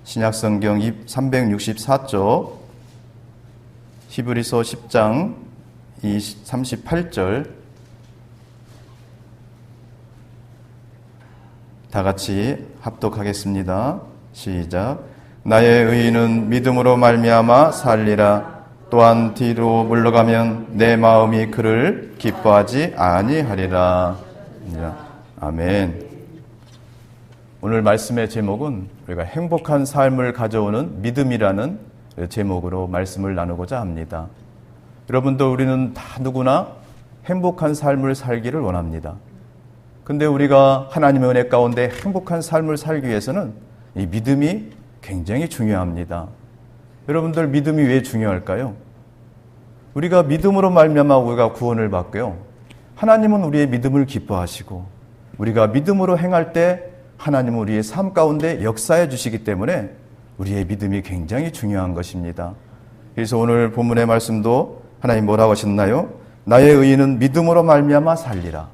신약성경 364쪽 히브리서 10장 38절 다 같이 합독하겠습니다. 시작. 나의 의인은 믿음으로 말미암아 살리라. 또한 뒤로 물러가면 내 마음이 그를 기뻐하지 아니하리라. 아멘. 오늘 말씀의 제목은 우리가 행복한 삶을 가져오는 믿음이라는 제목으로 말씀을 나누고자 합니다. 여러분도 우리는 다 누구나 행복한 삶을 살기를 원합니다. 근데 우리가 하나님의 은혜 가운데 행복한 삶을 살기 위해서는 이 믿음이 굉장히 중요합니다. 여러분들 믿음이 왜 중요할까요? 우리가 믿음으로 말미암아 우리가 구원을 받고요. 하나님은 우리의 믿음을 기뻐하시고 우리가 믿음으로 행할 때 하나님은 우리의 삶 가운데 역사해 주시기 때문에 우리의 믿음이 굉장히 중요한 것입니다. 그래서 오늘 본문의 말씀도 하나님 뭐라고 하셨나요? 나의 의인은 믿음으로 말미암아 살리라.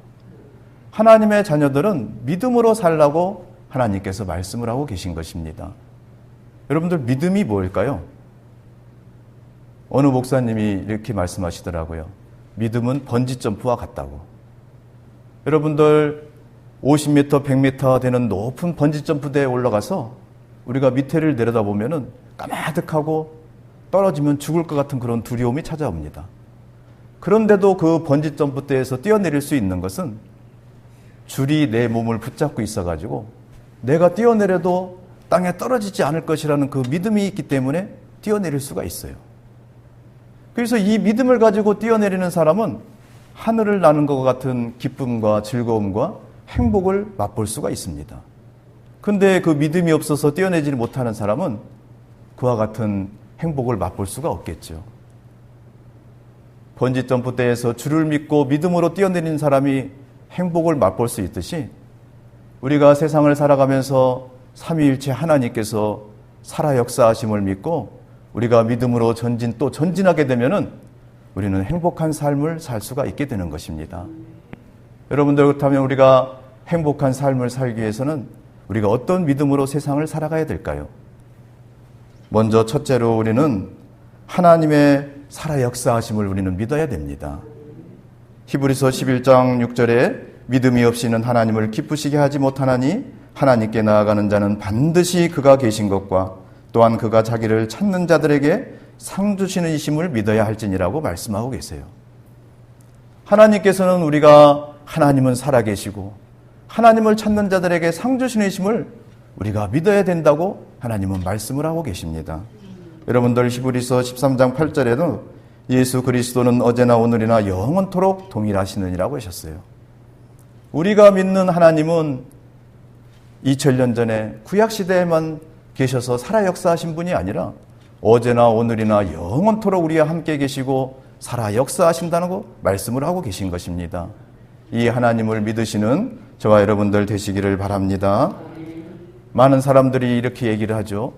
하나님의 자녀들은 믿음으로 살라고 하나님께서 말씀을 하고 계신 것입니다. 여러분들 믿음이 뭘까요? 어느 목사님이 이렇게 말씀하시더라고요. 믿음은 번지점프와 같다고. 여러분들 50m, 100m 되는 높은 번지점프대에 올라가서 우리가 밑에를 내려다보면 까마득하고 떨어지면 죽을 것 같은 그런 두려움이 찾아옵니다. 그런데도 그 번지점프대에서 뛰어내릴 수 있는 것은 줄이 내 몸을 붙잡고 있어가지고 내가 뛰어내려도 땅에 떨어지지 않을 것이라는 그 믿음이 있기 때문에 뛰어내릴 수가 있어요. 그래서 이 믿음을 가지고 뛰어내리는 사람은 하늘을 나는 것 같은 기쁨과 즐거움과 행복을 맛볼 수가 있습니다. 근데 그 믿음이 없어서 뛰어내지 못하는 사람은 그와 같은 행복을 맛볼 수가 없겠죠. 번지점프대에서 줄을 믿고 믿음으로 뛰어내리는 사람이 행복을 맛볼 수 있듯이 우리가 세상을 살아가면서 삼위일체 하나님께서 살아 역사하심을 믿고 우리가 믿음으로 전진하게 되면은 우리는 행복한 삶을 살 수가 있게 되는 것입니다. 여러분들 그렇다면 우리가 행복한 삶을 살기 위해서는 우리가 어떤 믿음으로 세상을 살아가야 될까요? 먼저 첫째로 우리는 하나님의 살아 역사하심을 우리는 믿어야 됩니다. 히브리서 11장 6절에 믿음이 없이는 하나님을 기쁘시게 하지 못하나니 하나님께 나아가는 자는 반드시 그가 계신 것과 또한 그가 자기를 찾는 자들에게 상 주시는 이심을 믿어야 할지니라고 말씀하고 계세요. 하나님께서는 우리가 하나님은 살아계시고 하나님을 찾는 자들에게 상 주시는 이심을 우리가 믿어야 된다고 하나님은 말씀을 하고 계십니다. 여러분들 히브리서 13장 8절에도 예수 그리스도는 어제나 오늘이나 영원토록 동일하시느니라고 하셨어요. 우리가 믿는 하나님은 2000년 전에 구약시대에만 계셔서 살아 역사하신 분이 아니라 어제나 오늘이나 영원토록 우리와 함께 계시고 살아 역사하신다는 거 말씀을 하고 계신 것입니다. 이 하나님을 믿으시는 저와 여러분들 되시기를 바랍니다. 많은 사람들이 이렇게 얘기를 하죠.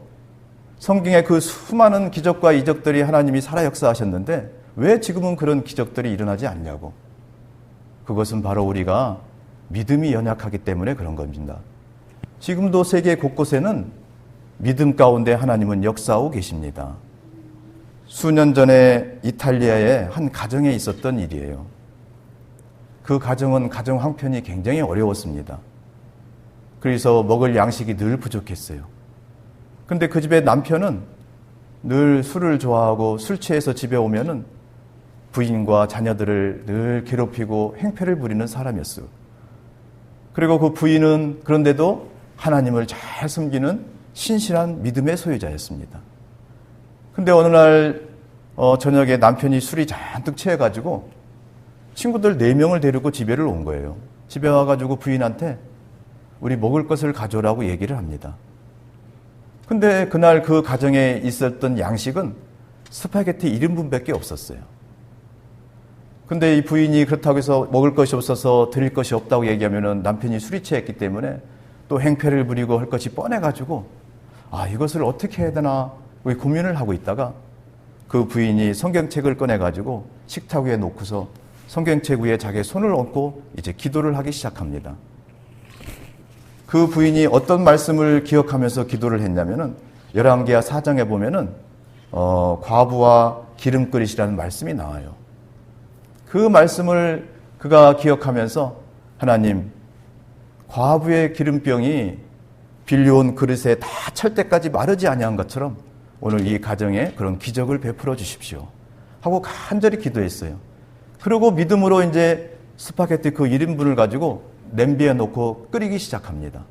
성경에 그 수많은 기적과 이적들이 하나님이 살아 역사하셨는데 왜 지금은 그런 기적들이 일어나지 않냐고. 그것은 바로 우리가 믿음이 연약하기 때문에 그런 겁니다. 지금도 세계 곳곳에는 믿음 가운데 하나님은 역사하고 계십니다. 수년 전에 이탈리아의 한 가정에 있었던 일이에요. 그 가정은 가정 형편이 굉장히 어려웠습니다. 그래서 먹을 양식이 늘 부족했어요. 근데 그 집의 남편은 늘 술을 좋아하고 술 취해서 집에 오면은 부인과 자녀들을 늘 괴롭히고 행패를 부리는 사람이었어요. 그리고 그 부인은 그런데도 하나님을 잘 섬기는 신실한 믿음의 소유자였습니다. 근데 어느 날 저녁에 남편이 술이 잔뜩 취해가지고 친구들 4명을 데리고 집에를 온 거예요. 집에 와가지고 부인한테 우리 먹을 것을 가져오라고 얘기를 합니다. 근데 그날 그 가정에 있었던 양식은 스파게티 1인분밖에 없었어요. 근데 이 부인이 그렇다고 해서 먹을 것이 없어서 드릴 것이 없다고 얘기하면은 남편이 술이 취했기 때문에 또 행패를 부리고 할 것이 뻔해가지고 이것을 어떻게 해야 되나 고민을 하고 있다가 그 부인이 성경책을 꺼내가지고 식탁 위에 놓고서 성경책 위에 자기의 손을 얹고 이제 기도를 하기 시작합니다. 그 부인이 어떤 말씀을 기억하면서 기도를 했냐면은 열왕기하 4장에 보면은 과부와 기름그릇이라는 말씀이 나와요. 그 말씀을 그가 기억하면서 하나님, 과부의 기름병이 빌려온 그릇에 다 찰 때까지 마르지 아니한 것처럼 오늘 이 가정에 그런 기적을 베풀어 주십시오 하고 간절히 기도했어요. 그리고 믿음으로 이제 스파게티 그 1인분을 가지고 냄비에 놓고 끓이기 시작합니다.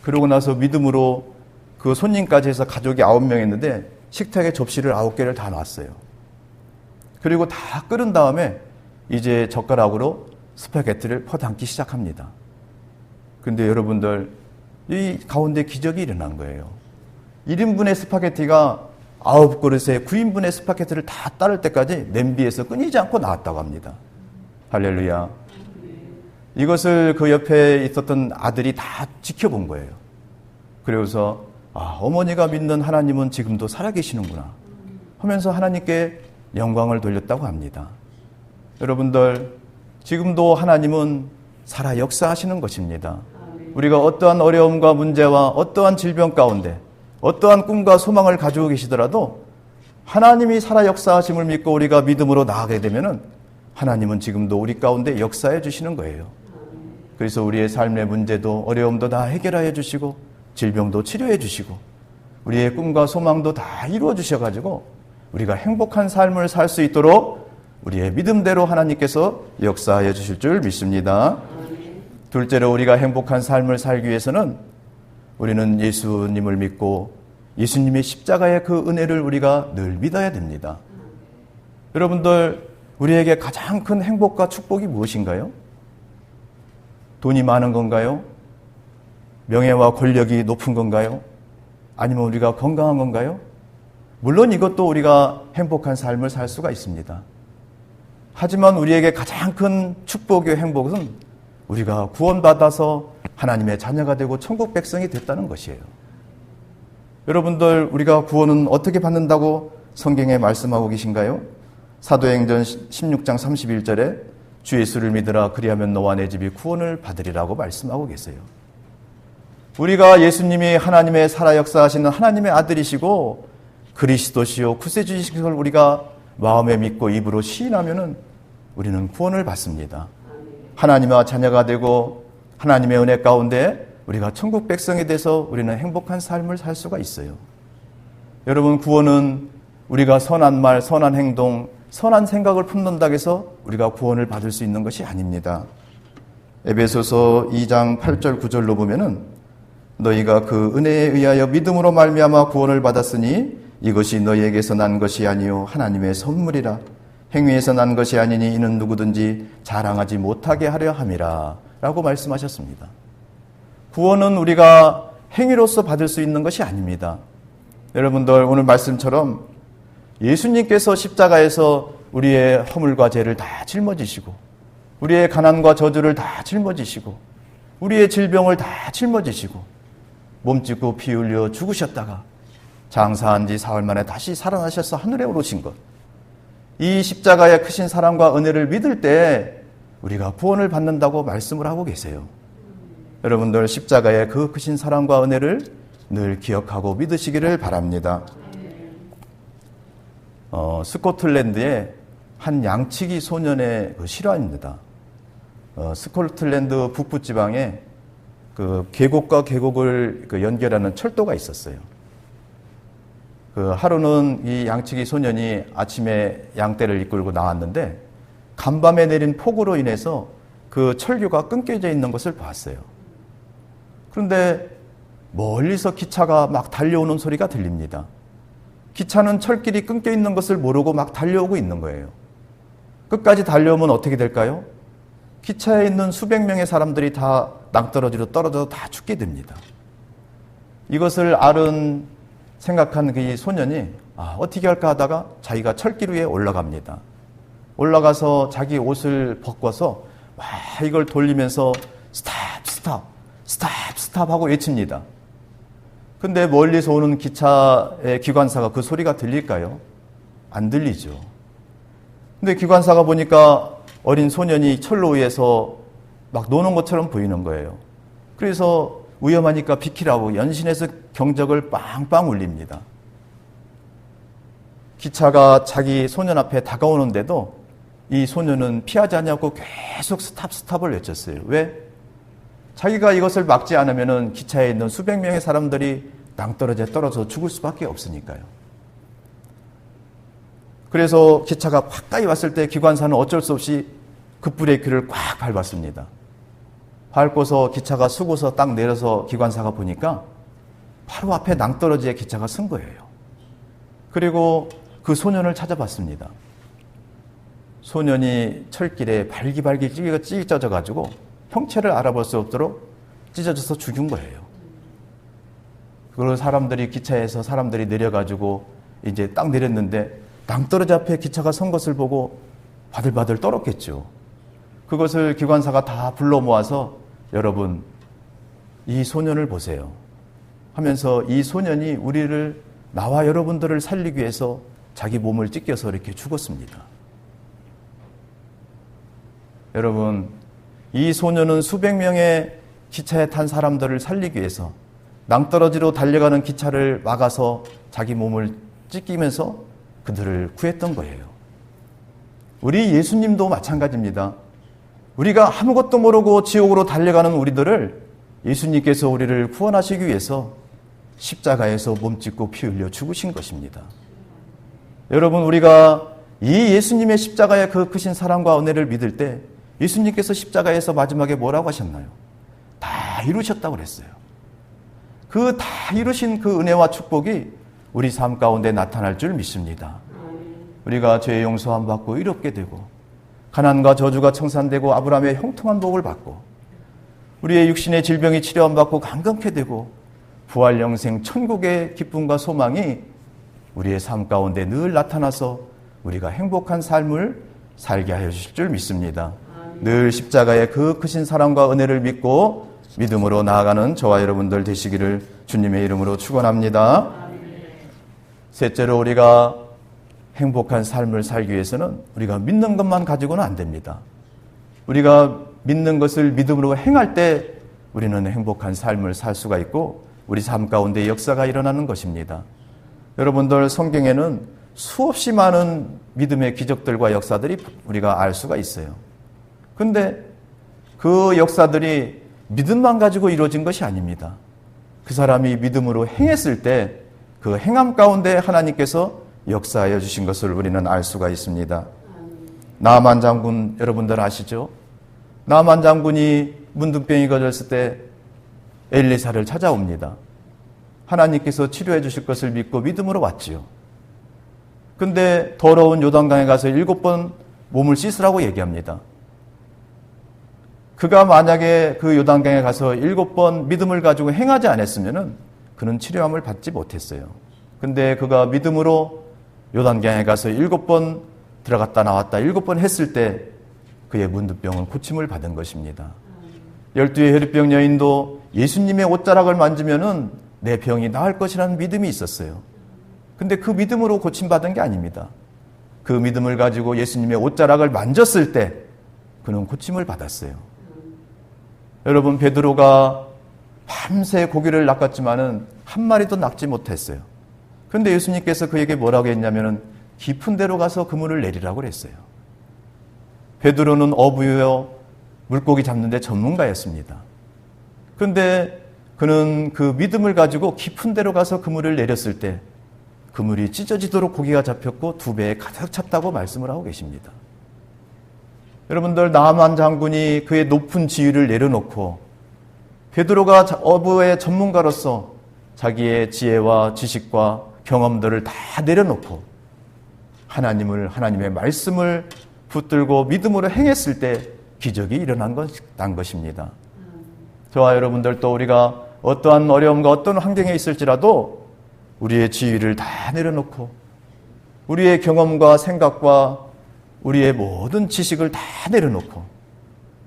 그러고 나서 믿음으로 그 손님까지 해서 가족이 9명 있는데 식탁에 접시를 9개를 다 놨어요. 그리고 다 끓은 다음에 이제 젓가락으로 스파게티를 퍼담기 시작합니다. 근데 여러분들, 이 가운데 기적이 일어난 거예요. 1인분의 스파게티가 9그릇에 9인분의 스파게티를 다 따를 때까지 냄비에서 끊이지 않고 나왔다고 합니다. 할렐루야. 이것을 그 옆에 있었던 아들이 다 지켜본 거예요. 그래서 어머니가 믿는 하나님은 지금도 살아계시는구나 하면서 하나님께 영광을 돌렸다고 합니다. 여러분들, 지금도 하나님은 살아 역사하시는 것입니다. 우리가 어떠한 어려움과 문제와 어떠한 질병 가운데 어떠한 꿈과 소망을 가지고 계시더라도 하나님이 살아 역사하심을 믿고 우리가 믿음으로 나아가게 되면은 하나님은 지금도 우리 가운데 역사해 주시는 거예요. 그래서 우리의 삶의 문제도 어려움도 다 해결하여 주시고 질병도 치료해 주시고 우리의 꿈과 소망도 다 이루어 주셔가지고 우리가 행복한 삶을 살 수 있도록 우리의 믿음대로 하나님께서 역사하여 주실 줄 믿습니다. 둘째로, 우리가 행복한 삶을 살기 위해서는 우리는 예수님을 믿고 예수님의 십자가의 그 은혜를 우리가 늘 믿어야 됩니다. 여러분들, 우리에게 가장 큰 행복과 축복이 무엇인가요? 돈이 많은 건가요? 명예와 권력이 높은 건가요? 아니면 우리가 건강한 건가요? 물론 이것도 우리가 행복한 삶을 살 수가 있습니다. 하지만 우리에게 가장 큰 축복의 행복은 우리가 구원받아서 하나님의 자녀가 되고 천국 백성이 됐다는 것이에요. 여러분들, 우리가 구원은 어떻게 받는다고 성경에 말씀하고 계신가요? 사도행전 16장 31절에 주 예수를 믿으라, 그리하면 너와 내 집이 구원을 받으리라고 말씀하고 계세요. 우리가 예수님이 하나님의 살아 역사하시는 하나님의 아들이시고 그리스도시요 구세주이신 걸 우리가 마음에 믿고 입으로 시인하면은 우리는 구원을 받습니다. 하나님의 자녀가 되고 하나님의 은혜 가운데 우리가 천국 백성이 돼서 우리는 행복한 삶을 살 수가 있어요. 여러분, 구원은 우리가 선한 말, 선한 행동, 선한 생각을 품는다고 해서 우리가 구원을 받을 수 있는 것이 아닙니다. 에베소서 2장 8절 9절로 보면은 너희가 그 은혜에 의하여 믿음으로 말미암아 구원을 받았으니 이것이 너희에게서 난 것이 아니요 하나님의 선물이라. 행위에서 난 것이 아니니 이는 누구든지 자랑하지 못하게 하려 함이라 라고 말씀하셨습니다. 구원은 우리가 행위로서 받을 수 있는 것이 아닙니다. 여러분들, 오늘 말씀처럼 예수님께서 십자가에서 우리의 허물과 죄를 다 짊어지시고 우리의 가난과 저주를 다 짊어지시고 우리의 질병을 다 짊어지시고 몸짓고 피 흘려 죽으셨다가 장사한 지 사흘 만에 다시 살아나셔서 하늘에 오르신 것, 이 십자가의 크신 사랑과 은혜를 믿을 때 우리가 구원을 받는다고 말씀을 하고 계세요. 여러분들, 십자가의 그 크신 사랑과 은혜를 늘 기억하고 믿으시기를 바랍니다. 스코틀랜드의 한 양치기 소년의 그 실화입니다. 스코틀랜드 북부 지방에 그 계곡과 계곡을 연결하는 철도가 있었어요. 그 하루는 이 양치기 소년이 아침에 양떼를 이끌고 나왔는데 간밤에 내린 폭우로 인해서 그 철교가 끊겨져 있는 것을 봤어요. 그런데 멀리서 기차가 막 달려오는 소리가 들립니다. 기차는 철길이 끊겨 있는 것을 모르고 막 달려오고 있는 거예요. 끝까지 달려오면 어떻게 될까요? 기차에 있는 수백 명의 사람들이 다 낭떠러지로 떨어져서 다 죽게 됩니다. 이것을 생각한 그 소년이 어떻게 할까 하다가 자기가 철길 위에 올라갑니다. 올라가서 자기 옷을 벗고서 이걸 돌리면서 스탑 스탑 스탑 스탑 하고 외칩니다. 근데 멀리서 오는 기차의 기관사가 그 소리가 들릴까요? 안 들리죠. 근데 기관사가 보니까 어린 소년이 철로 위에서 막 노는 것처럼 보이는 거예요. 그래서 위험하니까 비키라고 연신해서 경적을 빵빵 울립니다. 기차가 자기 소년 앞에 다가오는데도 이 소년은 피하지 않냐고 계속 스탑을 외쳤어요. 왜? 자기가 이것을 막지 않으면 기차에 있는 수백 명의 사람들이 낭떠러지에 떨어져 죽을 수밖에 없으니까요. 그래서 기차가 가까이 왔을 때 기관사는 어쩔 수 없이 급브레이크를 꽉 밟았습니다. 밟고서 기차가 쓰고서 딱 내려서 기관사가 보니까 바로 앞에 낭떠러지에 기차가 쓴 거예요. 그리고 그 소년을 찾아봤습니다. 소년이 철길에 발기발기 찢어져가지고 형체를 알아볼 수 없도록 찢어져서 죽은 거예요. 그걸 기차에서 사람들이 내려가지고 이제 딱 내렸는데 낭떠러지 앞에 기차가 선 것을 보고 바들바들 떨었겠죠. 그것을 기관사가 다 불러 모아서 여러분, 이 소년을 보세요 하면서 이 소년이 나와 여러분들을 살리기 위해서 자기 몸을 찢겨서 이렇게 죽었습니다. 여러분, 이 소년은 수백 명의 기차에 탄 사람들을 살리기 위해서 낭떠러지로 달려가는 기차를 막아서 자기 몸을 찢기면서 그들을 구했던 거예요. 우리 예수님도 마찬가지입니다. 우리가 아무것도 모르고 지옥으로 달려가는 우리들을 예수님께서 우리를 구원하시기 위해서 십자가에서 몸 찢고 피 흘려 죽으신 것입니다. 여러분, 우리가 이 예수님의 십자가의 그 크신 사랑과 은혜를 믿을 때 예수님께서 십자가에서 마지막에 뭐라고 하셨나요? 다 이루셨다고 그랬어요. 그 다 이루신 그 은혜와 축복이 우리 삶 가운데 나타날 줄 믿습니다. 우리가 죄의 용서함 받고 의롭게 되고 가난과 저주가 청산되고 아브라함의 형통한 복을 받고 우리의 육신의 질병이 치료함 받고 강건케 되고 부활 영생 천국의 기쁨과 소망이 우리의 삶 가운데 늘 나타나서 우리가 행복한 삶을 살게 하여 주실 줄 믿습니다. 늘 십자가의 그 크신 사랑과 은혜를 믿고 믿음으로 나아가는 저와 여러분들 되시기를 주님의 이름으로 축원합니다. 셋째로, 우리가 행복한 삶을 살기 위해서는 우리가 믿는 것만 가지고는 안 됩니다. 우리가 믿는 것을 믿음으로 행할 때 우리는 행복한 삶을 살 수가 있고 우리 삶 가운데 역사가 일어나는 것입니다. 여러분들, 성경에는 수없이 많은 믿음의 기적들과 역사들이 우리가 알 수가 있어요. 근데 그 역사들이 믿음만 가지고 이루어진 것이 아닙니다. 그 사람이 믿음으로 행했을 때 그 행함 가운데 하나님께서 역사하여 주신 것을 우리는 알 수가 있습니다. 나만 장군 여러분들 아시죠? 나만 장군이 문둥병이 걸렸을 때 엘리사를 찾아옵니다. 하나님께서 치료해 주실 것을 믿고 믿음으로 왔지요. 근데 더러운 요단강에 가서 7번 몸을 씻으라고 얘기합니다. 그가 만약에 그 요단강에 가서 7번 믿음을 가지고 행하지 않았으면 그는 치료함을 받지 못했어요. 근데 그가 믿음으로 요단강에 가서 7번 들어갔다 나왔다 7번 했을 때 그의 문둥병은 고침을 받은 것입니다. 12의 혈루병 여인도 예수님의 옷자락을 만지면은 내 병이 나을 것이라는 믿음이 있었어요. 근데 그 믿음으로 고침받은 게 아닙니다. 그 믿음을 가지고 예수님의 옷자락을 만졌을 때 그는 고침을 받았어요. 여러분, 베드로가 밤새 고기를 낚았지만은 한 마리도 낚지 못했어요. 그런데 예수님께서 그에게 뭐라고 했냐면은 깊은 데로 가서 그물을 내리라고 그랬어요. 베드로는 어부요 물고기 잡는 데 전문가였습니다. 그런데 그는 그 믿음을 가지고 깊은 데로 가서 그물을 내렸을 때 그물이 찢어지도록 고기가 잡혔고 2배에 가득 찼다고 말씀을 하고 계십니다. 여러분들, 나만 장군이 그의 높은 지위를 내려놓고 베드로가 어부의 전문가로서 자기의 지혜와 지식과 경험들을 다 내려놓고 하나님의 말씀을 붙들고 믿음으로 행했을 때 기적이 일어난 것입니다. 저와 여러분들도 우리가 어떠한 어려움과 어떤 환경에 있을지라도 우리의 지위를 다 내려놓고 우리의 경험과 생각과 우리의 모든 지식을 다 내려놓고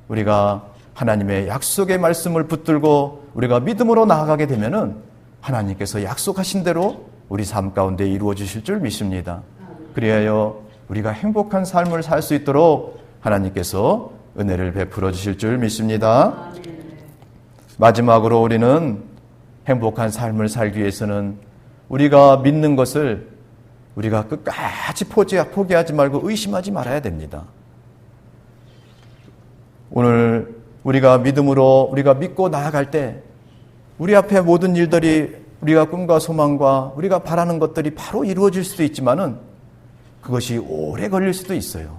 우리가 하나님의 약속의 말씀을 붙들고 우리가 믿음으로 나아가게 되면은 하나님께서 약속하신 대로 우리 삶 가운데 이루어 주실 줄 믿습니다. 그리하여 우리가 행복한 삶을 살 수 있도록 하나님께서 은혜를 베풀어 주실 줄 믿습니다. 마지막으로 우리는 행복한 삶을 살기 위해서는 우리가 믿는 것을 우리가 끝까지 포기하지 말고 의심하지 말아야 됩니다. 오늘 우리가 믿음으로 우리가 믿고 나아갈 때 우리 앞에 모든 일들이 우리가 꿈과 소망과 우리가 바라는 것들이 바로 이루어질 수도 있지만은 그것이 오래 걸릴 수도 있어요.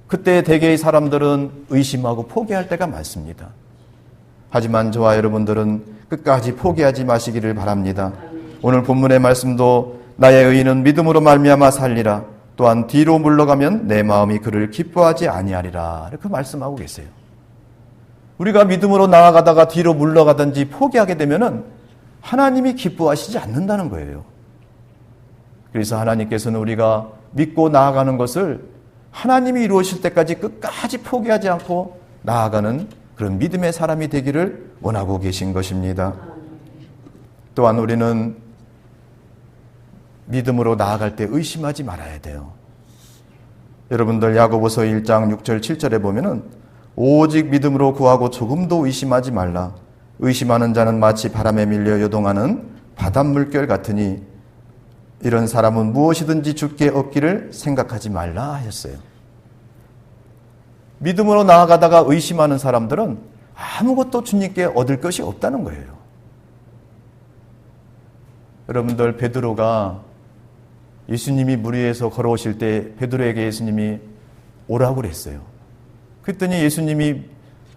그때 대개의 사람들은 의심하고 포기할 때가 많습니다. 하지만 저와 여러분들은 끝까지 포기하지 마시기를 바랍니다. 오늘 본문의 말씀도 나의 의인은 믿음으로 말미암아 살리라. 또한 뒤로 물러가면 내 마음이 그를 기뻐하지 아니하리라. 이렇게 말씀하고 계세요. 우리가 믿음으로 나아가다가 뒤로 물러가든지 포기하게 되면은 하나님이 기뻐하시지 않는다는 거예요. 그래서 하나님께서는 우리가 믿고 나아가는 것을 하나님이 이루어질 때까지 끝까지 포기하지 않고 나아가는 그런 믿음의 사람이 되기를 원하고 계신 것입니다. 또한 우리는 믿음으로 나아갈 때 의심하지 말아야 돼요. 여러분들 야고보서 1장 6절 7절에 보면은 오직 믿음으로 구하고 조금도 의심하지 말라. 의심하는 자는 마치 바람에 밀려 요동하는 바닷물결 같으니 이런 사람은 무엇이든지 주께 얻기를 생각하지 말라 하셨어요. 믿음으로 나아가다가 의심하는 사람들은 아무것도 주님께 얻을 것이 없다는 거예요. 여러분들 베드로가 예수님이 물 위에서 걸어오실 때 베드로에게 예수님이 오라고 그랬어요. 그랬더니 예수님이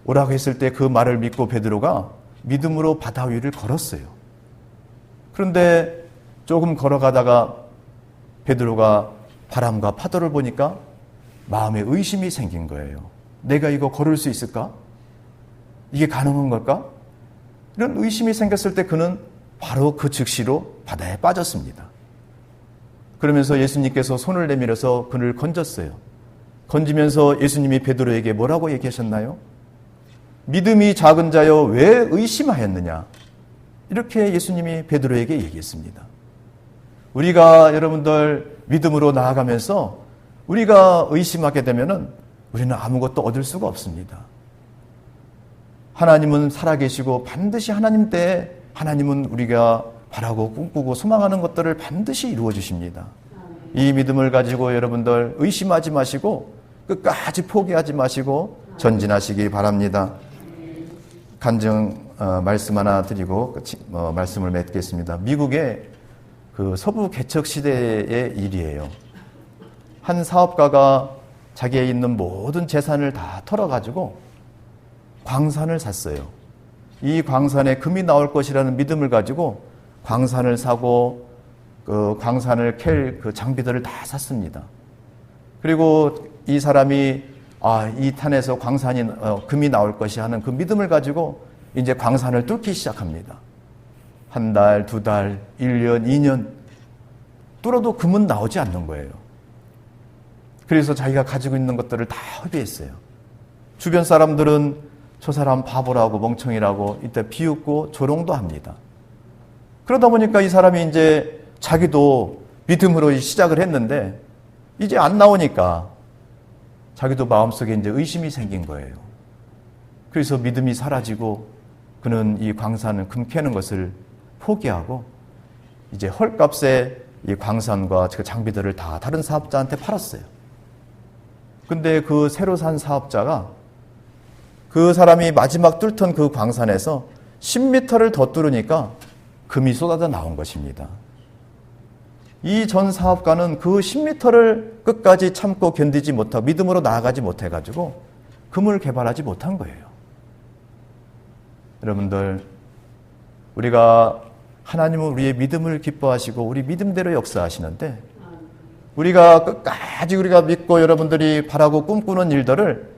오라고 했을 때 그 말을 믿고 베드로가 믿음으로 바다 위를 걸었어요. 그런데 조금 걸어가다가 베드로가 바람과 파도를 보니까 마음에 의심이 생긴 거예요. 내가 이거 걸을 수 있을까? 이게 가능한 걸까? 이런 의심이 생겼을 때 그는 바로 그 즉시로 바다에 빠졌습니다. 그러면서 예수님께서 손을 내밀어서 그를 건졌어요. 건지면서 예수님이 베드로에게 뭐라고 얘기하셨나요? 믿음이 작은 자여 왜 의심하였느냐? 이렇게 예수님이 베드로에게 얘기했습니다. 우리가 여러분들 믿음으로 나아가면서 우리가 의심하게 되면은 우리는 아무것도 얻을 수가 없습니다. 하나님은 살아계시고 반드시 하나님 때에 하나님은 우리가 바라고 꿈꾸고 소망하는 것들을 반드시 이루어 주십니다. 이 믿음을 가지고 여러분들 의심하지 마시고 끝까지 포기하지 마시고 전진하시기 바랍니다. 간증 말씀 하나 드리고 말씀을 맺겠습니다. 미국의 그 서부 개척 시대의 일이에요. 한 사업가가 자기에 있는 모든 재산을 다 털어가지고 광산을 샀어요. 이 광산에 금이 나올 것이라는 믿음을 가지고 광산을 사고 그 광산을 캘 그 장비들을 다 샀습니다. 그리고 이 사람이 이 탄에서 금이 나올 것이 하는 그 믿음을 가지고 이제 광산을 뚫기 시작합니다. 한 달, 두 달, 1년, 2년 뚫어도 금은 나오지 않는 거예요. 그래서 자기가 가지고 있는 것들을 다 허비했어요. 주변 사람들은 저 사람 바보라고 멍청이라고 이때 비웃고 조롱도 합니다. 그러다 보니까 이 사람이 이제 자기도 믿음으로 시작을 했는데 이제 안 나오니까 자기도 마음속에 이제 의심이 생긴 거예요. 그래서 믿음이 사라지고 그는 이 광산을 금 캐는 것을 포기하고 이제 헐값에 이 광산과 그 장비들을 다 다른 사업자한테 팔았어요. 근데 그 새로 산 사업자가 그 사람이 마지막 뚫던 그 광산에서 10m를 더 뚫으니까 금이 쏟아져 나온 것입니다. 이 전 사업가는 그 10m를 끝까지 참고 견디지 못하고 믿음으로 나아가지 못해가지고 금을 개발하지 못한 거예요. 여러분들, 우리가 하나님은 우리의 믿음을 기뻐하시고 우리 믿음대로 역사하시는데 우리가 끝까지 우리가 믿고 여러분들이 바라고 꿈꾸는 일들을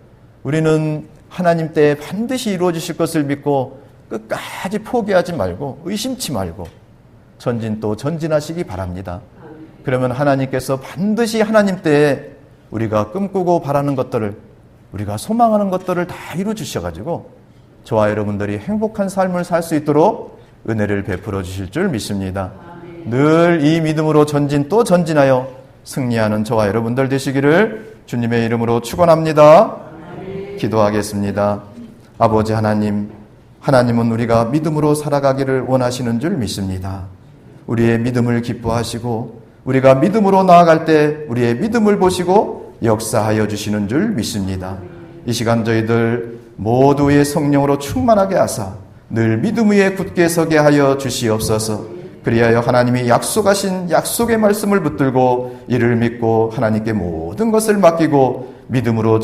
우리는 하나님 때에 반드시 이루어 주실 것을 믿고 끝까지 포기하지 말고 의심치 말고 전진하시기 바랍니다. 그러면 하나님께서 반드시 하나님 때에 우리가 꿈꾸고 바라는 것들을 우리가 소망하는 것들을 다 이루어 주셔가지고 저와 여러분들이 행복한 삶을 살 수 있도록 은혜를 베풀어 주실 줄 믿습니다. 늘 이 믿음으로 전진하여 승리하는 저와 여러분들 되시기를 주님의 이름으로 축원합니다. 기도하겠습니다. 아버지 하나님, 하나님은 우리가 믿음으로 살아가기를 원하시는 줄 믿습니다. 우리의 믿음을 기뻐하시고 우리가 믿음으로 나아갈 때 우리의 믿음을 보시고 역사하여 주시는 줄 믿습니다. 이 시간 저희들 모두의 성령으로 충만하게 하사 늘 믿음 위에 굳게 서게 하여 주시옵소서. 그리하여 하나님이 약속하신 약속의 말씀을 붙들고 이를 믿고 하나님께 모든 것을 맡기고 믿음으로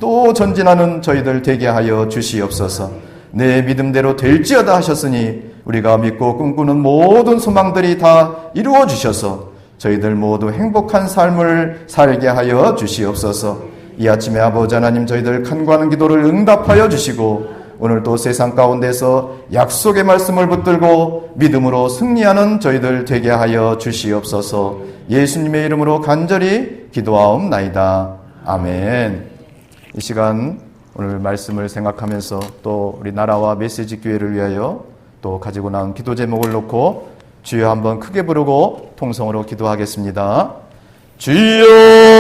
또 전진하는 저희들 되게 하여 주시옵소서. 내 믿음대로 될지어다 하셨으니 우리가 믿고 꿈꾸는 모든 소망들이 다 이루어 주셔서 저희들 모두 행복한 삶을 살게 하여 주시옵소서. 이 아침에 아버지 하나님 저희들 간구하는 기도를 응답하여 주시고 오늘도 세상 가운데서 약속의 말씀을 붙들고 믿음으로 승리하는 저희들 되게 하여 주시옵소서. 예수님의 이름으로 간절히 기도하옵나이다. 아멘. 이 시간 오늘 말씀을 생각하면서 또 우리 나라와 메시지 교회를 위하여 또 가지고 나온 기도 제목을 놓고 주여 한번 크게 부르고 통성으로 기도하겠습니다. 주여